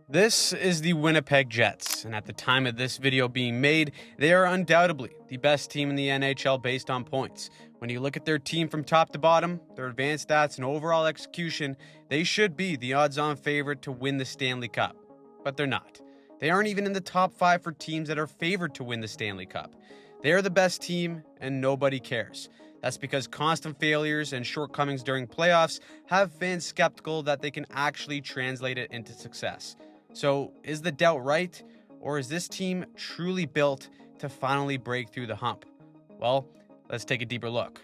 This is the Winnipeg Jets, and at the time of this video being made, they are undoubtedly the best team in the NHL based on points. When you look at their team from top to bottom, their advanced stats and overall execution, they should be the odds-on favorite to win the Stanley Cup. But they're not. They aren't even in the top 5 for teams that are favored to win the Stanley Cup. They are the best team, and nobody cares. That's because constant failures and shortcomings during playoffs have fans skeptical that they can actually translate it into success. So, is the doubt right, or is this team truly built to finally break through the hump? Well, let's take a deeper look.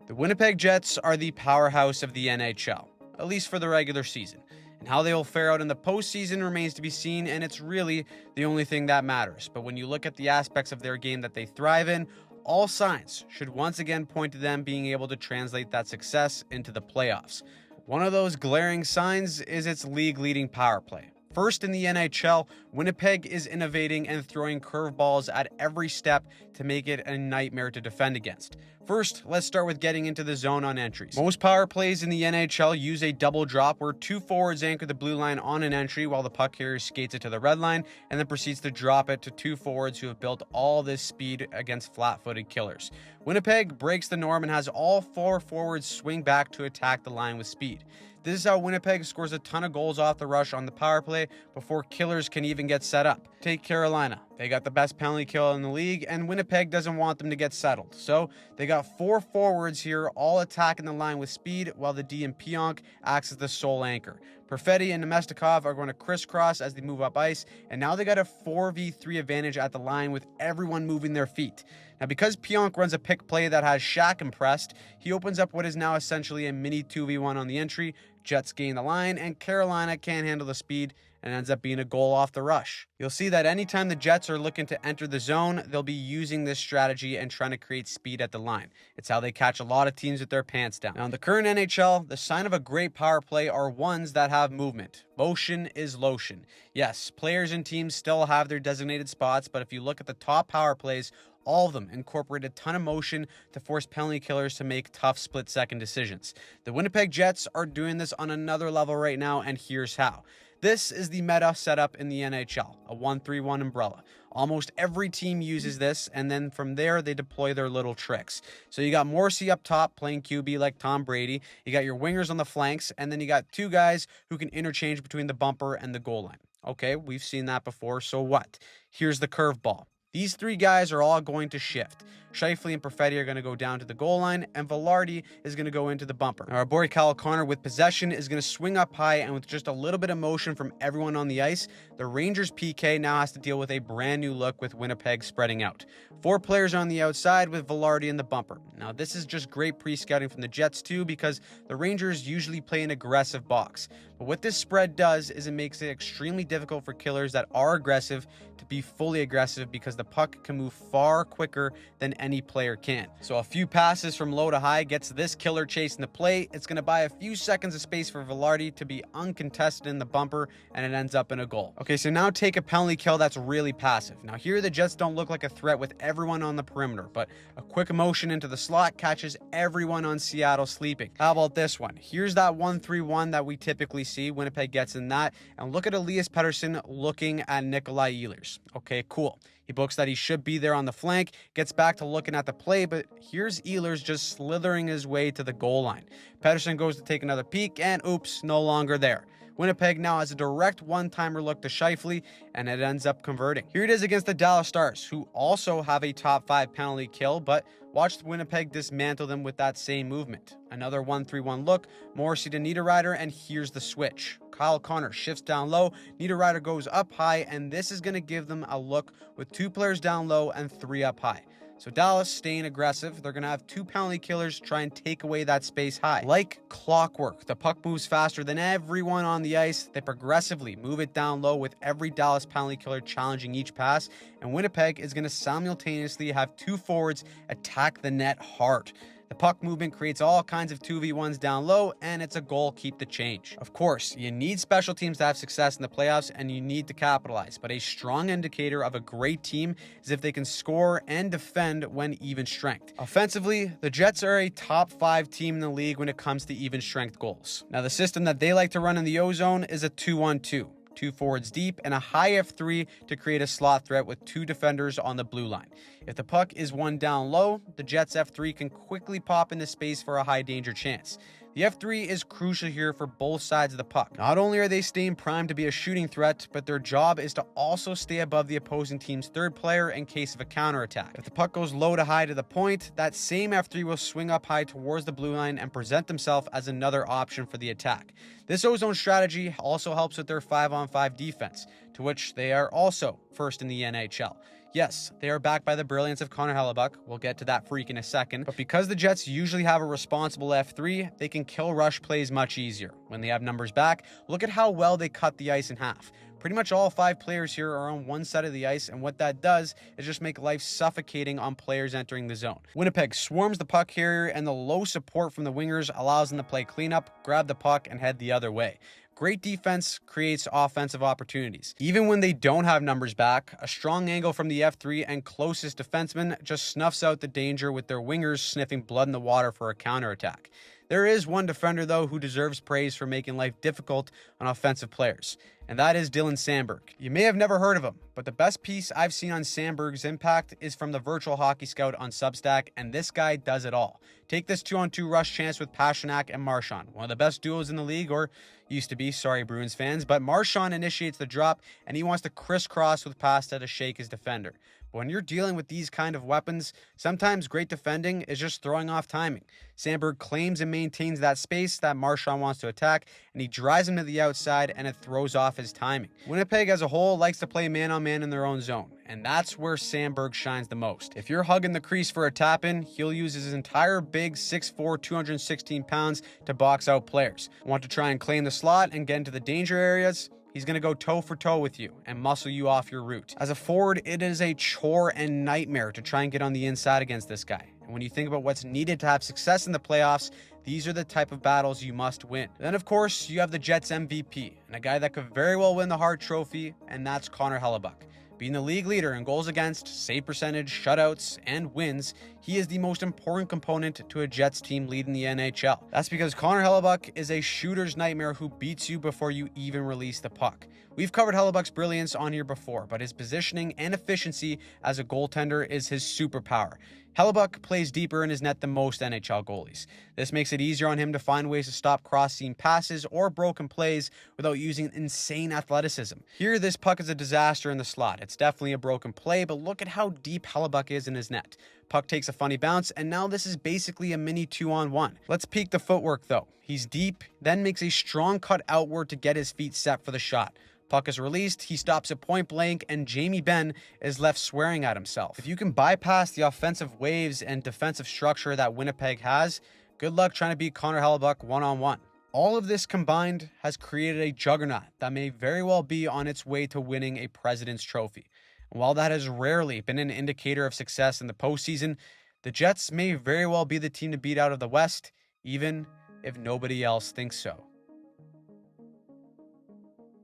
The Winnipeg Jets are the powerhouse of the NHL, at least for the regular season. And how they will fare out in the postseason remains to be seen, and it's really the only thing that matters. But when you look at the aspects of their game that they thrive in, all signs should once again point to them being able to translate that success into the playoffs. One of those glaring signs is its league-leading power play. First in the NHL, Winnipeg is innovating and throwing curveballs at every step to make it a nightmare to defend against. First, let's start with getting into the zone on entries. Most power plays in the NHL use a double drop where two forwards anchor the blue line on an entry while the puck carrier skates it to the red line and then proceeds to drop it to two forwards who have built all this speed against flat-footed killers. Winnipeg breaks the norm and has all four forwards swing back to attack the line with speed. This is how Winnipeg scores a ton of goals off the rush on the power play before killers can even get set up. Take Carolina. They got the best penalty kill in the league, and Winnipeg doesn't want them to get settled. So they got four forwards here, all attacking the line with speed, while the D and Pionk acts as the sole anchor. Perfetti and Nemestikov are going to crisscross as they move up ice, and now they got a 4v3 advantage at the line with everyone moving their feet. Now, because Pionk runs a pick play that has Shaq impressed, he opens up what is now essentially a mini 2v1 on the entry. Jets gain the line, and Carolina can't handle the speed and ends up being a goal off the rush. You'll see that anytime the Jets are looking to enter the zone, they'll be using this strategy and trying to create speed at the line. It's how they catch a lot of teams with their pants down. Now, in the current NHL, the sign of a great power play are ones that have movement. Motion is lotion. Yes, players and teams still have their designated spots, but if you look at the top power plays, all of them incorporate a ton of motion to force penalty killers to make tough split-second decisions. The Winnipeg Jets are doing this on another level right now, and here's how. This is the meta setup in the NHL, a 1-3-1 umbrella. Almost every team uses this, and then from there, they deploy their little tricks. So you got Morrissey up top playing QB like Tom Brady. You got your wingers on the flanks, and then you got two guys who can interchange between the bumper and the goal line. Okay, we've seen that before, so what? Here's the curveball. These three guys are all going to shift. Scheifele and Perfetti are going to go down to the goal line, and Vilardi is going to go into the bumper. Now, our boy Kyle Connor with possession is going to swing up high, and with just a little bit of motion from everyone on the ice, the Rangers PK now has to deal with a brand new look with Winnipeg spreading out. 4 players on the outside with Vilardi in the bumper. Now, this is just great pre-scouting from the Jets too, because the Rangers usually play an aggressive box. But what this spread does is it makes it extremely difficult for killers that are aggressive to be fully aggressive because the puck can move far quicker than any player can. So a few passes from low to high gets this killer chasing the play. It's going to buy a few seconds of space for Vilardi to be uncontested in the bumper, and it ends up in a goal. Okay, so now take a penalty kill that's really passive. Now here the Jets don't look like a threat with everyone on the perimeter, but a quick motion into the slot catches everyone on Seattle sleeping. How about this one? Here's that 1-3-1 that we typically see. Winnipeg gets in that, and look at Elias Pettersson looking at Nikolai Ehlers. Okay, cool. He books that he should be there on the flank, gets back to looking at the play, but here's Ehlers just slithering his way to the goal line. Pettersson goes to take another peek, and oops, no longer there. Winnipeg now has a direct one-timer look to Scheifele, and it ends up converting. Here it is against the Dallas Stars, who also have a top 5 penalty kill, but watch Winnipeg dismantle them with that same movement. Another 1-3-1 look, Morrissey to Niederreiter, and here's the switch. Kyle Connor shifts down low, Niederreiter goes up high, and this is going to give them a look with 2 players down low and 3 up high. So Dallas staying aggressive. They're going to have 2 penalty killers try and take away that space high. Like clockwork, the puck moves faster than everyone on the ice. They progressively move it down low with every Dallas penalty killer challenging each pass. And Winnipeg is going to simultaneously have 2 forwards attack the net hard. The puck movement creates all kinds of 2v1s down low, and it's a goal keep the change. Of course, you need special teams to have success in the playoffs, and you need to capitalize, but a strong indicator of a great team is if they can score and defend when even strength. Offensively, the Jets are a top 5 team in the league when it comes to even strength goals. Now, the system that they like to run in the O-zone is a 2-1-2. 2 forwards deep and a high F3 to create a slot threat with 2 defenders on the blue line. If the puck is one down low, the Jets F3 can quickly pop into space for a high danger chance. The F3 is crucial here for both sides of the puck. Not only are they staying primed to be a shooting threat, but their job is to also stay above the opposing team's third player in case of a counterattack. If the puck goes low to high to the point, that same F3 will swing up high towards the blue line and present himself as another option for the attack. This O-zone strategy also helps with their 5-on-5 defense, to which they are also first in the NHL. Yes, they are backed by the brilliance of Connor Hellebuyck. We'll get to that freak in a second. But because the Jets usually have a responsible F3, they can kill rush plays much easier. When they have numbers back, look at how well they cut the ice in half. Pretty much all 5 players here are on one side of the ice, and what that does is just make life suffocating on players entering the zone. Winnipeg swarms the puck carrier, and the low support from the wingers allows them to play cleanup, grab the puck, and head the other way. Great defense creates offensive opportunities. Even when they don't have numbers back, a strong angle from the F3 and closest defenseman just snuffs out the danger with their wingers sniffing blood in the water for a counterattack. There is one defender, though, who deserves praise for making life difficult on offensive players, and that is Dylan Sandberg. You may have never heard of him, but the best piece I've seen on Sandberg's impact is from the Virtual Hockey Scout on Substack, and this guy does it all. Take this 2-on-2 rush chance with Pastrnak and Marchand, one of the best duos in the league, or used to be, sorry Bruins fans, but Marchand initiates the drop, and he wants to crisscross with Pasta to shake his defender. But when you're dealing with these kind of weapons, sometimes great defending is just throwing off timing. Sandberg claims and maintains that space that Marchand wants to attack, and he drives him to the outside, and it throws off his timing. Winnipeg as a whole likes to play man-on-man in their own zone, and that's where Sandberg shines the most. If you're hugging the crease for a tap-in, he'll use his entire big 6'4", 216 pounds to box out players. Want to try and claim the slot and get into the danger areas? He's going to go toe for toe with you and muscle you off your route. As a forward, it is a chore and nightmare to try and get on the inside against this guy. And when you think about what's needed to have success in the playoffs, these are the type of battles you must win. Then, of course, you have the Jets MVP, and a guy that could very well win the Hart Trophy, and that's Connor Hellebuyck. Being the league leader in goals against, save percentage, shutouts, and wins, he is the most important component to a Jets team leading the NHL. That's because Connor Hellebuyck is a shooter's nightmare who beats you before you even release the puck. We've covered Hellebuyck's brilliance on here before, but his positioning and efficiency as a goaltender is his superpower. Hellebuyck plays deeper in his net than most NHL goalies. This makes it easier on him to find ways to stop cross-seam passes or broken plays without using insane athleticism. Here, this puck is a disaster in the slot. It's definitely a broken play, but look at how deep Hellebuyck is in his net. Puck takes a funny bounce, and now this is basically a mini 2-on-1. Let's peek the footwork, though. He's deep, then makes a strong cut outward to get his feet set for the shot. Puck is released, he stops at point blank, and Jamie Benn is left swearing at himself. If you can bypass the offensive waves and defensive structure that Winnipeg has, good luck trying to beat Connor Hellebuyck one-on-one. All of this combined has created a juggernaut that may very well be on its way to winning a President's Trophy. And while that has rarely been an indicator of success in the postseason, the Jets may very well be the team to beat out of the West, even if nobody else thinks so.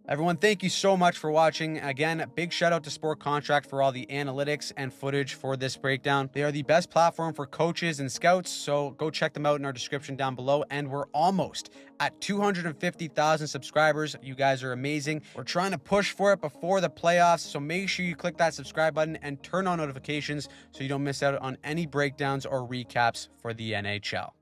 Everyone, thank you so much for watching. Again, big shout out to Sport Contract for all the analytics and footage for this breakdown. They are the best platform for coaches and scouts, so go check them out in our description down below. And we're almost at 250,000 subscribers. You guys are amazing. We're trying to push for it before the playoffs, so make sure you click that subscribe button and turn on notifications so you don't miss out on any breakdowns or recaps for the NHL.